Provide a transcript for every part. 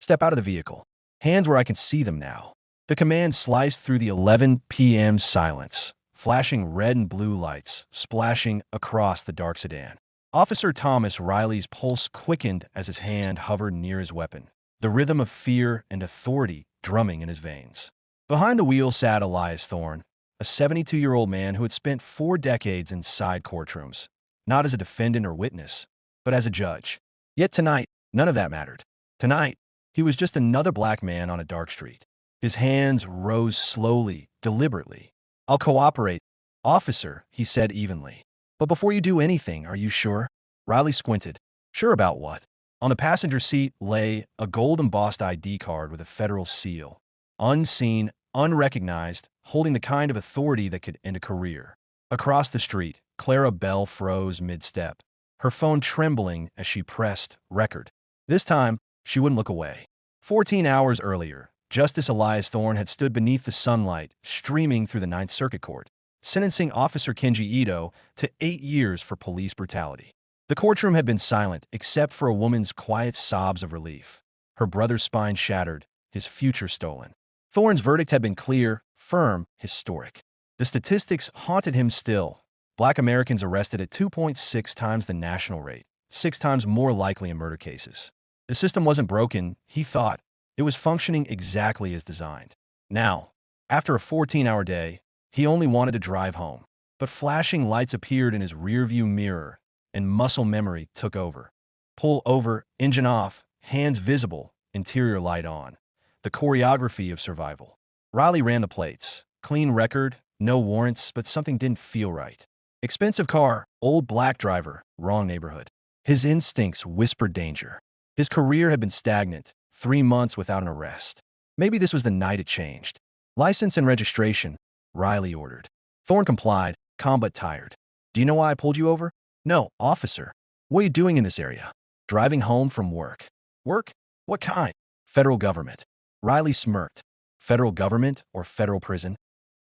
Step out of the vehicle. Hands where I can see them now. The command sliced through the 11 p.m. silence, flashing red and blue lights, splashing across the dark sedan. Officer Thomas Riley's pulse quickened as his hand hovered near his weapon, the rhythm of fear and authority drumming in his veins. Behind the wheel sat Elias Thorne, a 72-year-old man who had spent 4 decades inside courtrooms, not as a defendant or witness, but as a judge. Yet tonight, none of that mattered. Tonight, he was just another black man on a dark street. His hands rose slowly, deliberately. "I'll cooperate, officer," he said evenly. "But before you do anything, are you sure?" Riley squinted. "Sure about what?" On the passenger seat lay a gold-embossed ID card with a federal seal. Unseen, unrecognized, holding the kind of authority that could end a career. Across the street, Clara Bell froze mid-step, her phone trembling as she pressed record. This time, she wouldn't look away. 14 hours earlier, Justice Elias Thorne had stood beneath the sunlight streaming through the Ninth Circuit Court, sentencing Officer Kenji Ito to 8 years for police brutality. The courtroom had been silent except for a woman's quiet sobs of relief. Her brother's spine shattered, his future stolen. Thorne's verdict had been clear, firm, historic. The statistics haunted him still. Black Americans arrested at 2.6 times the national rate, 6 times more likely in murder cases. The system wasn't broken, he thought. It was functioning exactly as designed. Now, after a 14-hour day, he only wanted to drive home. But flashing lights appeared in his rearview mirror, and muscle memory took over. Pull over, engine off, hands visible, interior light on. The choreography of survival. Riley ran the plates. Clean record, no warrants, but something didn't feel right. Expensive car, old black driver, wrong neighborhood. His instincts whispered danger. His career had been stagnant, 3 months without an arrest. Maybe this was the night it changed. "License and registration," Riley ordered. Thorne complied, calm but tired. "Do you know why I pulled you over?" "No, officer." "What are you doing in this area?" "Driving home from work." "Work? What kind?" "Federal government." Riley smirked. "Federal government or federal prison?"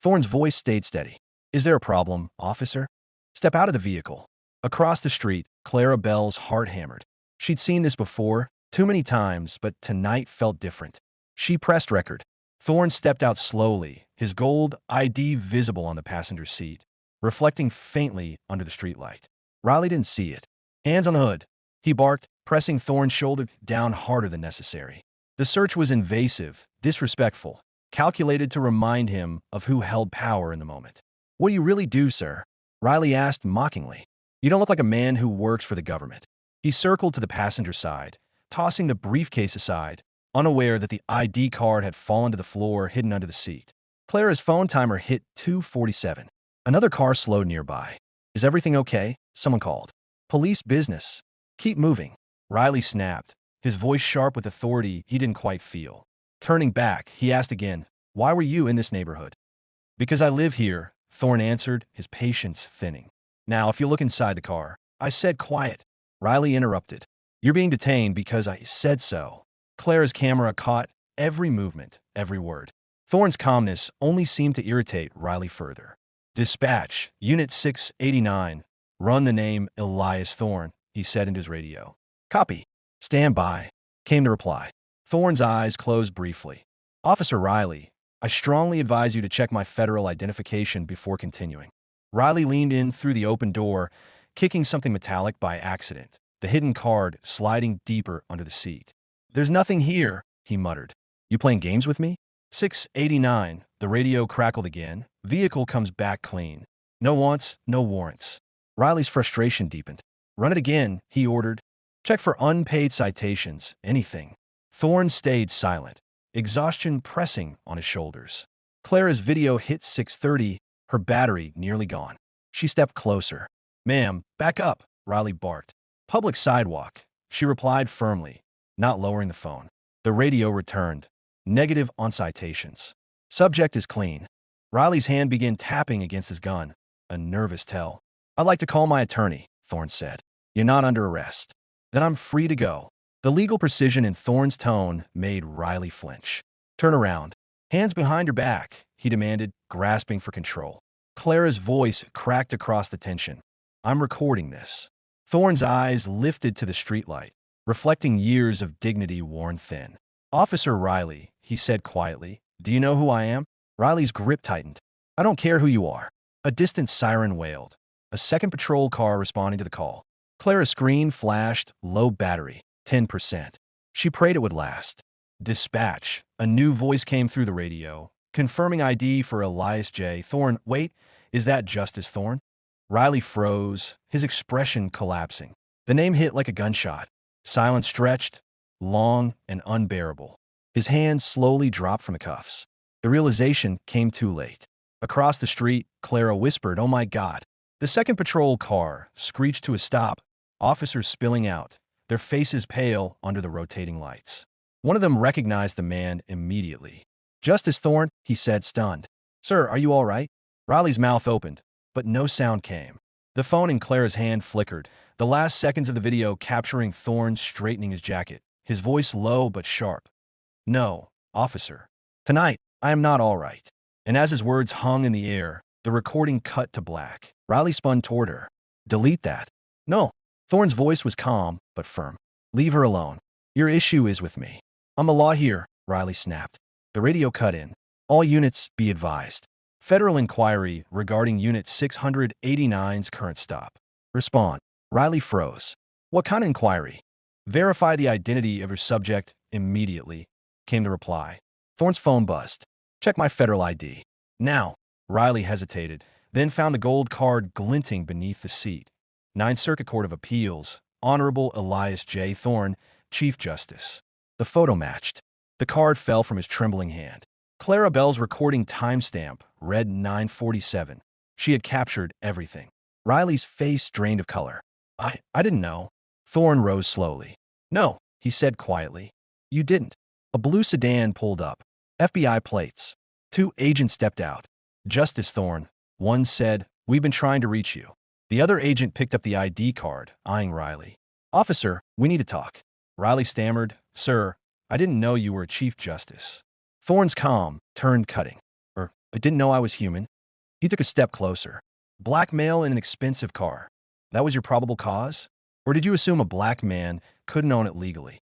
Thorne's voice stayed steady. "Is there a problem, officer?" "Step out of the vehicle." Across the street, Clara Bell's heart hammered. She'd seen this before, too many times, but tonight felt different. She pressed record. Thorne stepped out slowly, his gold ID visible on the passenger seat, reflecting faintly under the streetlight. Riley didn't see it. "Hands on the hood," he barked, pressing Thorne's shoulder down harder than necessary. The search was invasive, disrespectful, calculated to remind him of who held power in the moment. "What do you really do, sir?" Riley asked mockingly. "You don't look like a man who works for the government." He circled to the passenger side, tossing the briefcase aside, unaware that the ID card had fallen to the floor hidden under the seat. Clara's phone timer hit 2:47. Another car slowed nearby. "Is everything okay?" someone called. "Police business. Keep moving." Riley snapped, his voice sharp with authority he didn't quite feel. Turning back, he asked again, "Why were you in this neighborhood?" "Because I live here," Thorne answered, his patience thinning. "Now, if you look inside the car." "I said quiet." Riley interrupted. "You're being detained because I said so." Clara's camera caught every movement, every word. Thorne's calmness only seemed to irritate Riley further. "Dispatch, Unit 689. Run the name Elias Thorne," he said into his radio. "Copy. Stand by," came the reply. Thorne's eyes closed briefly. "Officer Riley, I strongly advise you to check my federal identification before continuing." Riley leaned in through the open door, kicking something metallic by accident, the hidden card sliding deeper under the seat. "There's nothing here," he muttered. "You playing games with me?" 689, the radio crackled again. Vehicle comes back clean. "No wants, no warrants." Riley's frustration deepened. "Run it again," he ordered. "Check for unpaid citations, anything." Thorne stayed silent, exhaustion pressing on his shoulders. Clara's video hit 6:30, her battery nearly gone. She stepped closer. "Ma'am, back up," Riley barked. "Public sidewalk," she replied firmly, not lowering the phone. The radio returned. Negative on citations. Subject is clean. Riley's hand began tapping against his gun, a nervous tell. "I'd like to call my attorney," Thorne said. "You're not under arrest." "Then I'm free to go." The legal precision in Thorne's tone made Riley flinch. "Turn around." "Hands behind your back," he demanded, grasping for control. Clara's voice cracked across the tension. "I'm recording this." Thorne's eyes lifted to the streetlight, reflecting years of dignity worn thin. Officer Riley, he said quietly. Do you know who I am? Riley's grip tightened. I don't care who you are. A distant siren wailed. A second patrol car responding to the call. Clara's screen flashed, low battery, 10%. She prayed it would last. Dispatch. A new voice came through the radio, confirming ID for Elias J. Thorne. Wait, is that Justice Thorne? Riley froze, his expression collapsing. The name hit like a gunshot. Silence stretched, long and unbearable. His hands slowly dropped from the cuffs. The realization came too late. Across the street, Clara whispered, "Oh my God." The second patrol car screeched to a stop, officers spilling out, their faces pale under the rotating lights. One of them recognized the man immediately. "Justice Thorne," he said, stunned. "Sir, are you all right?" Riley's mouth opened, but no sound came. The phone in Clara's hand flickered, the last seconds of the video capturing Thorne straightening his jacket, his voice low but sharp. "No, officer. Tonight, I am not all right." And as his words hung in the air, the recording cut to black. Riley spun toward her. "Delete that." "No." Thorne's voice was calm but firm. "Leave her alone. Your issue is with me." "I'm the law here," Riley snapped. The radio cut in. "All units be advised. Federal inquiry regarding Unit 689's current stop. Respond." Riley froze. "What kind of inquiry?" "Verify the identity of your subject immediately," came the reply. Thorne's phone buzzed. "Check my federal ID." "Now." Riley hesitated, then found the gold card glinting beneath the seat. Ninth Circuit Court of Appeals, Honorable Elias J. Thorne, Chief Justice. The photo matched. The card fell from his trembling hand. Clara Bell's recording timestamp read 9:47. She had captured everything. Riley's face drained of color. I didn't know." Thorne rose slowly. "No," he said quietly. "You didn't." A blue sedan pulled up. FBI plates. Two agents stepped out. "Justice Thorne," one said, "we've been trying to reach you." The other agent picked up the ID card, eyeing Riley. "Officer, we need to talk." Riley stammered, "Sir, I didn't know you were a Chief Justice." Thorne's calm turned cutting. "I didn't know I was human." He took a step closer. "Blackmail in an expensive car. That was your probable cause? Or did you assume a black man couldn't own it legally?"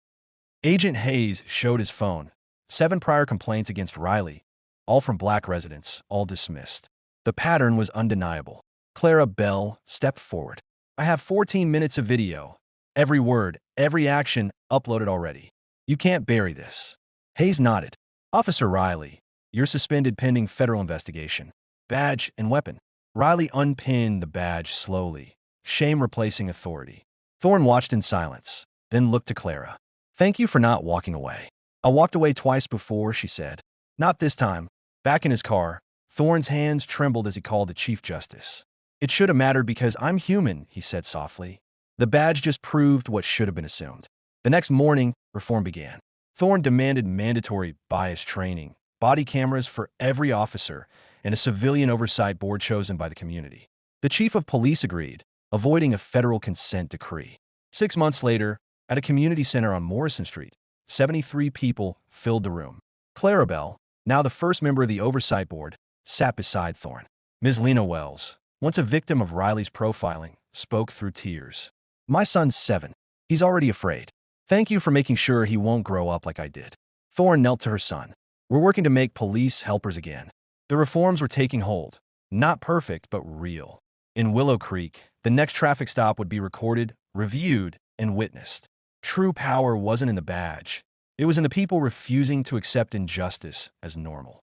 Agent Hayes showed his phone. 7 prior complaints against Riley, all from black residents, all dismissed. The pattern was undeniable. Clara Bell stepped forward. "I have 14 minutes of video. Every word, every action uploaded already. You can't bury this." Hayes nodded. "Officer Riley, you're suspended pending federal investigation. Badge and weapon." Riley unpinned the badge slowly, shame replacing authority. Thorne watched in silence, then looked to Clara. "Thank you for not walking away." "I walked away twice before," she said. "Not this time." Back in his car, Thorne's hands trembled as he called the Chief Justice. "It should have mattered because I'm human," he said softly. The badge just proved what should have been assumed. The next morning, reform began. Thorne demanded mandatory bias training, body cameras for every officer, and a civilian oversight board chosen by the community. The chief of police agreed, avoiding a federal consent decree. 6 months later, at a community center on Morrison Street, 73 people filled the room. Clara Bell, now the first member of the oversight board, sat beside Thorne. Ms. Lena Wells, once a victim of Riley's profiling, spoke through tears. "My son's 7. He's already afraid. Thank you for making sure he won't grow up like I did." Thorne knelt to her son. "We're working to make police helpers again." The reforms were taking hold. Not perfect, but real. In Willow Creek, the next traffic stop would be recorded, reviewed, and witnessed. True power wasn't in the badge. It was in the people refusing to accept injustice as normal.